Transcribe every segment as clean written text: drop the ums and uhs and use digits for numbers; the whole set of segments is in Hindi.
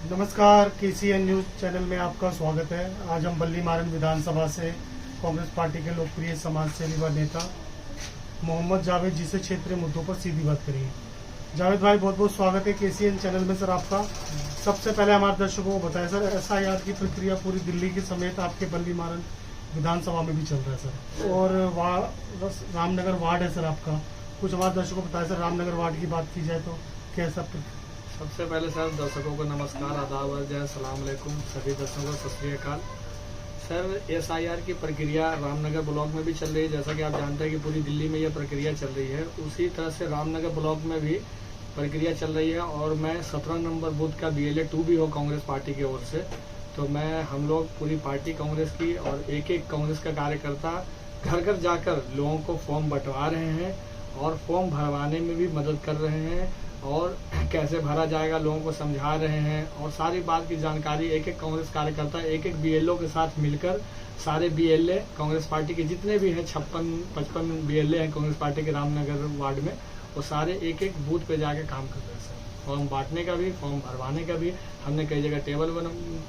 नमस्कार, केसीएन न्यूज चैनल में आपका स्वागत है। आज हम बल्ली मारन विधानसभा से कांग्रेस पार्टी के लोकप्रिय समाज सेवी व नेता मोहम्मद जावेद जी से क्षेत्रीय मुद्दों पर सीधी बात करेंगे। जावेद भाई, बहुत बहुत स्वागत है केसीएन चैनल में सर आपका। सबसे पहले हमारे दर्शकों को बताएं सर, एसआईआर की प्रक्रिया पूरी दिल्ली के समेत आपके बल्ली मारन विधानसभा में भी चल रहा है सर, और रामनगर वार्ड है सर आपका। कुछ हमारे दर्शकों को बताएं सर, रामनगर वार्ड की बात की जाए तो कैसा? सबसे पहले सर दर्शकों को नमस्कार, आदाब, जय सलाम अलैकुम। सभी दर्शकों को सत श्री अकाल। सर, एसआईआर की प्रक्रिया रामनगर ब्लॉक में भी चल रही है। जैसा कि आप जानते हैं कि पूरी दिल्ली में यह प्रक्रिया चल रही है, उसी तरह से रामनगर ब्लॉक में भी प्रक्रिया चल रही है। और मैं 17 नंबर बूथ का BLA 2 भी हो कांग्रेस पार्टी की ओर से, तो हम लोग पूरी पार्टी कांग्रेस की और एक एक कांग्रेस का कार्यकर्ता घर घर जाकर लोगों को फॉर्म बंटवा रहे हैं और फॉर्म भरवाने में भी मदद कर रहे हैं और कैसे भरा जाएगा लोगों को समझा रहे हैं। और सारी बात की जानकारी एक एक कांग्रेस कार्यकर्ता एक एक BLO के साथ मिलकर, सारे BLA कांग्रेस पार्टी के जितने भी हैं 56-55 BLA हैं कांग्रेस पार्टी के रामनगर वार्ड में, वो सारे एक एक बूथ पे जाके काम कर रहे हैं सर। फॉर्म बांटने का भी, फॉर्म भरवाने का भी। हमने कई जगह टेबल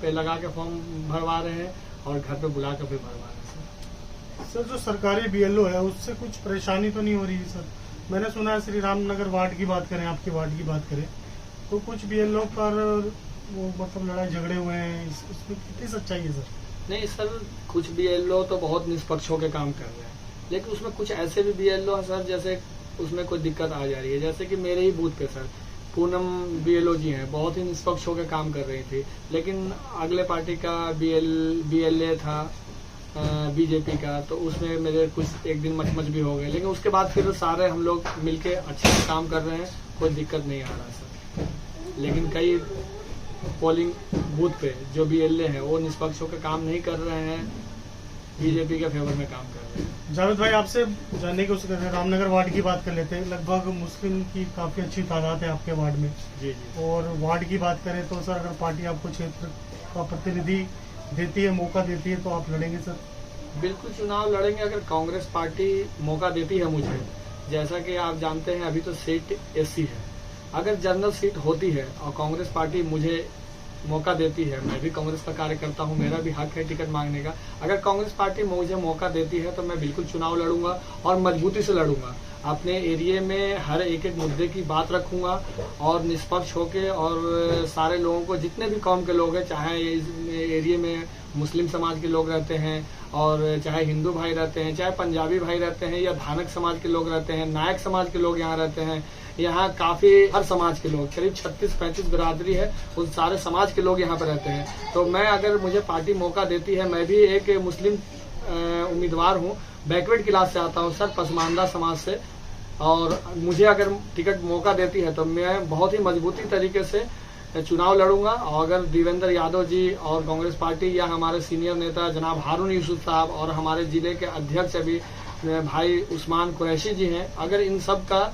पे लगा के फॉर्म भरवा रहे हैं और घर पे बुला कर भी भरवा रहे हैं सर, जो सरकारी BLO है उससे कुछ परेशानी तो नहीं हो रही है सर? मैंने सुना है श्री रामनगर वार्ड की बात करें, आपके वार्ड की बात करें तो कुछ BLO पर वो मतलब लड़ाई झगड़े हुए हैं, इसमें कितनी सच्चाई है सर? नहीं सर, कुछ BLO तो बहुत निष्पक्ष होकर काम कर रहे हैं, लेकिन उसमें कुछ ऐसे भी BLO हैं सर, जैसे उसमें कोई दिक्कत आ जा रही है। जैसे कि मेरे ही बूथ पे सर पूनम BLO जी हैं, बहुत ही निष्पक्ष होकर काम कर रही थी, लेकिन अगले पार्टी का BLA था बीजेपी का, तो उसमें मेरे कुछ एक दिन मचमच भी हो गए, लेकिन उसके बाद फिर सारे हम लोग मिलके अच्छे से काम कर रहे हैं, कोई दिक्कत नहीं आ रहा सर। लेकिन कई पोलिंग बूथ पे जो BLA है वो निष्पक्ष होकर काम नहीं कर रहे हैं, बीजेपी के फेवर में काम कर रहे हैं। जावेद भाई, आपसे जानने की कोशिश कर रहे हैं, रामनगर वार्ड की बात कर लेते हैं। लगभग मुस्लिम की काफी अच्छी तादाद है आपके वार्ड में। जी जी। और वार्ड की बात करें तो सर, अगर पार्टी आपको क्षेत्र का प्रतिनिधि देती है, मौका देती है, तो आप लड़ेंगे सर? बिल्कुल चुनाव लड़ेंगे अगर कांग्रेस पार्टी मौका देती है मुझे। जैसा कि आप जानते हैं अभी तो सीट SC है, अगर जनरल सीट होती है और कांग्रेस पार्टी मुझे मौका देती है, मैं भी कांग्रेस का कार्यकर्ता हूं, मेरा भी हक है टिकट मांगने का। अगर कांग्रेस पार्टी मुझे मौका देती है तो मैं बिल्कुल चुनाव लड़ूंगा और मजबूती से लड़ूंगा। अपने एरिया में हर एक एक मुद्दे की बात रखूंगा और निष्पक्ष होके, और सारे लोगों को, जितने भी कौम के लोग हैं, चाहे इस एरिया में मुस्लिम समाज के लोग रहते हैं और चाहे हिंदू भाई रहते हैं, चाहे पंजाबी भाई रहते हैं, या धानक समाज के लोग रहते हैं, नायक समाज के लोग यहाँ रहते हैं, यहाँ काफी हर समाज के लोग, करीब 36-35 बिरादरी है, उन सारे समाज के लोग यहाँ पे रहते हैं। तो मैं, अगर मुझे पार्टी मौका देती है, मैं भी एक मुस्लिम उम्मीदवार हूँ, बैकवर्ड क्लास से आता हूँ सर, पसमानदा समाज से, और मुझे अगर टिकट मौका देती है तो मैं बहुत ही मजबूती तरीके से चुनाव लड़ूंगा। और अगर देवेंद्र यादव जी और कांग्रेस पार्टी या हमारे सीनियर नेता जनाब हारून यूसुफ साहब और हमारे जिले के अध्यक्ष अभी भाई उस्मान कुरैशी जी हैं, अगर इन सब का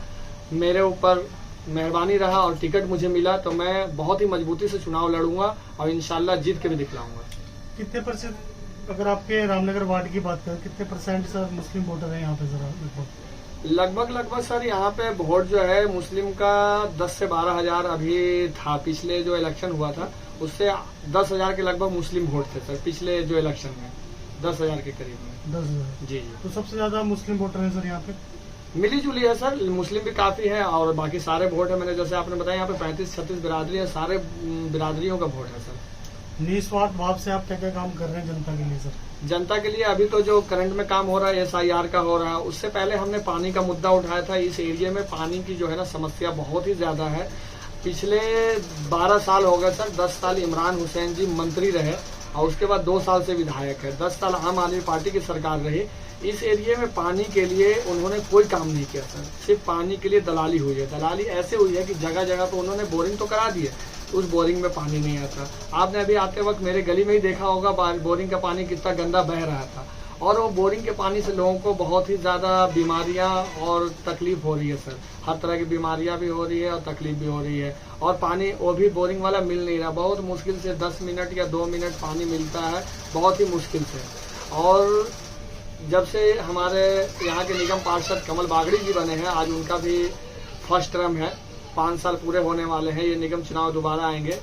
मेरे ऊपर मेहरबानी रहा और टिकट मुझे मिला तो मैं बहुत ही मजबूती से चुनाव लड़ूंगा और इंशाल्लाह जीत के भी दिखलाऊंगा। कितने परसेंट, अगर आपके रामनगर वार्ड की बात करें, कितने परसेंट सर मुस्लिम वोटर है यहाँ पे जरा? लगभग सर यहाँ पे वोट जो है मुस्लिम का 10 से 12 हजार अभी था। पिछले जो इलेक्शन हुआ था उससे 10 हजार के लगभग मुस्लिम वोट थे सर, पिछले जो इलेक्शन में 10 हजार के करीब में। 10,000 जी जी। तो सबसे ज्यादा मुस्लिम वोटर है सर यहाँ पे? मिली जुली है सर, मुस्लिम भी काफी है और बाकी सारे वोट है। मैंने जैसे आपने बताया यहाँ पे 35-36 बिरादरी है, सारे बिरादरियों का वोट है सर। निस्वार्थ भाव से आप क्या क्या काम कर रहे हैं जनता के लिए सर? जनता के लिए अभी तो जो करंट में काम हो रहा है SIR का हो रहा है, उससे पहले हमने पानी का मुद्दा उठाया था। इस एरिया में पानी की जो है ना समस्या बहुत ही ज्यादा है। पिछले 12 साल हो गए सर, 10 साल इमरान हुसैन जी मंत्री रहे और उसके बाद 2 साल से विधायक है, 10 साल आम आदमी पार्टी की सरकार रही। इस एरिया में पानी के लिए उन्होंने कोई काम नहीं किया सर, सिर्फ पानी के लिए दलाली हुई है। दलाली ऐसे हुई है कि जगह जगह पे उन्होंने बोरिंग तो करा दी है, उस बोरिंग में पानी नहीं आता। आपने अभी आते वक्त मेरे गली में ही देखा होगा बोरिंग का पानी कितना गंदा बह रहा था, और वो बोरिंग के पानी से लोगों को बहुत ही ज्यादा बीमारियां और तकलीफ हो रही है सर। हर तरह की बीमारियां भी हो रही है और तकलीफ भी हो रही है। और पानी वो भी बोरिंग वाला मिल नहीं रहा, बहुत मुश्किल से 10 मिनट या 2 मिनट पानी मिलता है, बहुत ही मुश्किल से। और जब से हमारे यहाँ के निगम पार्षद कमल बागड़ी जी बने हैं, आज उनका भी फर्स्ट टर्म है, 5 साल पूरे होने वाले हैं, ये निगम चुनाव दोबारा आएंगे,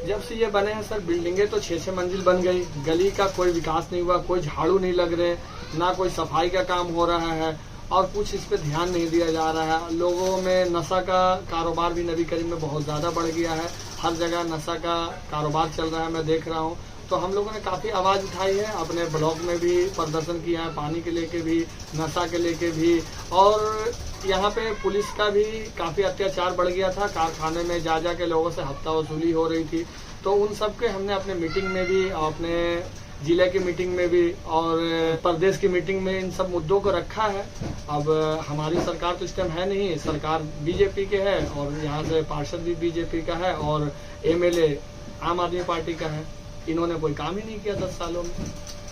जब से ये बने हैं सर, बिल्डिंगें तो 6-6 मंजिल बन गई, गली का कोई विकास नहीं हुआ, कोई झाड़ू नहीं लग रहे, ना कोई सफाई का काम हो रहा है और कुछ इस पे ध्यान नहीं दिया जा रहा है। लोगों में नशा का कारोबार भी नबी करीम में बहुत ज़्यादा बढ़ गया है, हर जगह नशा का कारोबार चल रहा है, मैं देख रहा हूँ। तो हम लोगों ने काफ़ी आवाज़ उठाई है, अपने ब्लॉक में भी प्रदर्शन किया है, पानी के लेके भी, नशा के लेके भी, और यहाँ पे पुलिस का भी काफ़ी अत्याचार बढ़ गया था। कारखाने में जा जा के लोगों से हफ्ता वसूली हो रही थी। तो उन सब के हमने अपने मीटिंग में भी, अपने जिले की मीटिंग में भी और प्रदेश की मीटिंग में इन सब मुद्दों को रखा है। अब हमारी सरकार तो इस टाइम है नहीं, सरकार बीजेपी के है और यहाँ से पार्षद भी बीजेपी का है और एमएलए आम आदमी पार्टी का है। इन्होंने कोई काम ही नहीं किया 10 सालों में।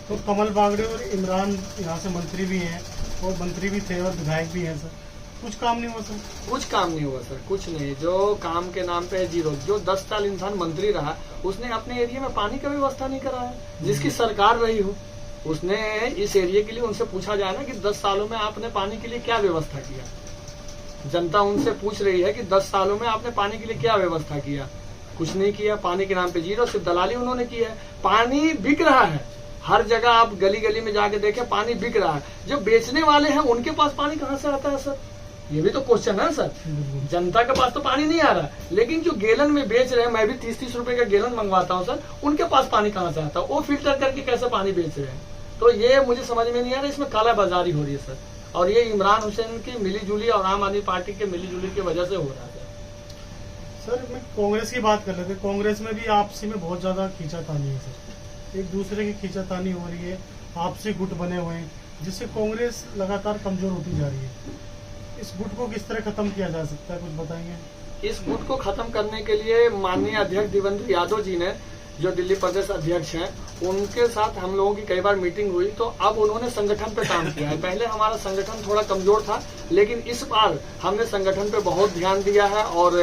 तो कमल बागड़े और इमरान यहाँ से मंत्री भी हैं और मंत्री भी थे और विधायक भी हैं सर, कुछ काम नहीं हुआ सर? कुछ काम नहीं हुआ सर, कुछ नहीं। जो काम के नाम पे है जीरो। जो 10 साल इंसान मंत्री रहा, उसने अपने एरिया में पानी का व्यवस्था नहीं कराया। जिसकी सरकार रही हो, उसने इस एरिया के लिए उनसे पूछा जाए ना कि 10 सालों में आपने पानी के लिए क्या व्यवस्था किया। जनता उनसे पूछ रही है कि 10 सालों में आपने पानी के लिए क्या व्यवस्था किया। कुछ नहीं किया। पानी के नाम पे जीरो, सिर्फ दलाली उन्होंने की है। पानी बिक रहा है, हर जगह आप गली गली में जाके देखें पानी बिक रहा है। जो बेचने वाले हैं उनके पास पानी कहाँ से आता है सर? ये भी तो क्वेश्चन है सर। जनता के पास तो पानी नहीं आ रहा है, लेकिन जो गैलन में बेच रहे हैं, मैं भी 30-30 रुपए का गैलन मंगवाता हूँ सर, उनके पास पानी कहाँ से आता है? वो फिल्टर करके कैसे पानी बेच रहे हैं? तो ये मुझे समझ में नहीं आ रहा, इसमें कालाबाजारी हो रही है सर। और ये इमरान हुसैन की मिलीजुली और आम आदमी पार्टी के मिलीजुली की वजह से हो रहा है सर। मैं कांग्रेस की बात कर लेते, कांग्रेस में भी आपसी में बहुत ज्यादा खींचातानी है सर, एक दूसरे की खींचातानी हो रही है, आपसी गुट बने हुए हैं, जिससे कांग्रेस लगातार कमजोर होती जा रही है। इस गुट को किस तरह खत्म किया जा सकता है, कुछ बताएंगे? इस गुट को खत्म करने के लिए माननीय अध्यक्ष देवेंद्र यादव जी ने, जो दिल्ली प्रदेश अध्यक्ष हैं, उनके साथ हम लोगों की कई बार मीटिंग हुई। तो अब उन्होंने संगठन पे काम किया है। पहले हमारा संगठन थोड़ा कमजोर था, लेकिन इस बार हमने संगठन पे बहुत ध्यान दिया है। और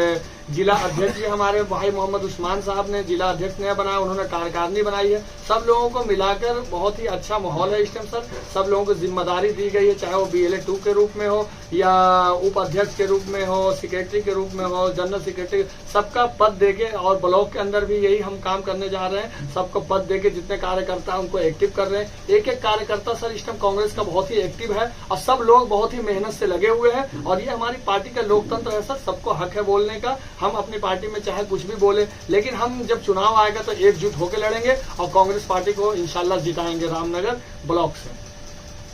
जिला अध्यक्ष भी हमारे भाई मोहम्मद उस्मान साहब ने जिला अध्यक्ष नया बनाया, उन्होंने कार्यकारिणी बनाई है। सब लोगों को मिलाकर बहुत ही अच्छा माहौल है इस टाइम सर। सब लोगों को जिम्मेदारी दी गई है, चाहे वो BLA 2 के रूप में हो या उपाध्यक्ष के रूप में हो, सेक्रेटरी के रूप में हो, जनरल सेक्रेटरी, सबका पद देके। और ब्लॉक के अंदर भी यही हम काम करने जा रहे हैं, सबको पद देके जितने कार्यकर्ता हैं उनको एक्टिव कर रहे हैं। एक एक कार्यकर्ता सर इस टाइम कांग्रेस का बहुत ही एक्टिव है और सब लोग बहुत ही मेहनत से लगे हुए हैं। और ये हमारी पार्टी का लोकतंत्र है सर, सबको हक है बोलने का। हम अपनी पार्टी में चाहे कुछ भी बोले, लेकिन हम जब चुनाव आएगा तो एकजुट होकर लड़ेंगे और कांग्रेस पार्टी को इंशाल्लाह जिताएंगे रामनगर ब्लॉक से।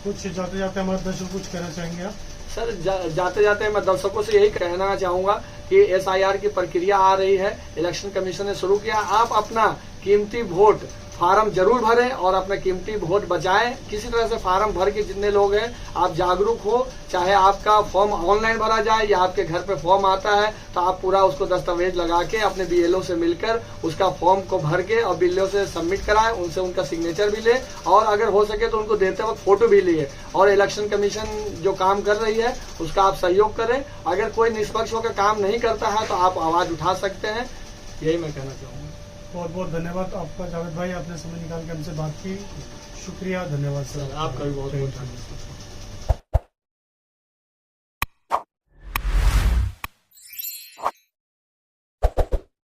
कुछ जाते जाते हमारे दर्शक कुछ कहना चाहेंगे आप? सर जाते जाते मैं दर्शकों से यही कहना चाहूंगा कि SIR की प्रक्रिया आ रही है, इलेक्शन कमीशन ने शुरू किया। आप अपना कीमती वोट फार्म जरूर भरें और अपना कीमती वोट बचाएं। किसी तरह से फार्म भर के जितने लोग हैं आप जागरूक हो, चाहे आपका फॉर्म ऑनलाइन भरा जाए या आपके घर पे फॉर्म आता है तो आप पूरा उसको दस्तावेज लगा के अपने BLO से मिलकर उसका फॉर्म को भर के और BLO से सबमिट कराएं, उनसे उनका सिग्नेचर भी ले और अगर हो सके तो उनको देते वक्त फोटो भी लिए। और इलेक्शन कमीशन जो काम कर रही है उसका आप सहयोग करें। अगर कोई निष्पक्ष होकर काम नहीं करता है तो आप आवाज उठा सकते हैं, यही मैं कहना चाहूँगा। बहुत बहुत धन्यवाद आपका जावेद भाई, आपने समय निकाल के हमसे बात की। शुक्रिया, धन्यवाद सर। आपका भी बहुत बहुत धन्यवाद।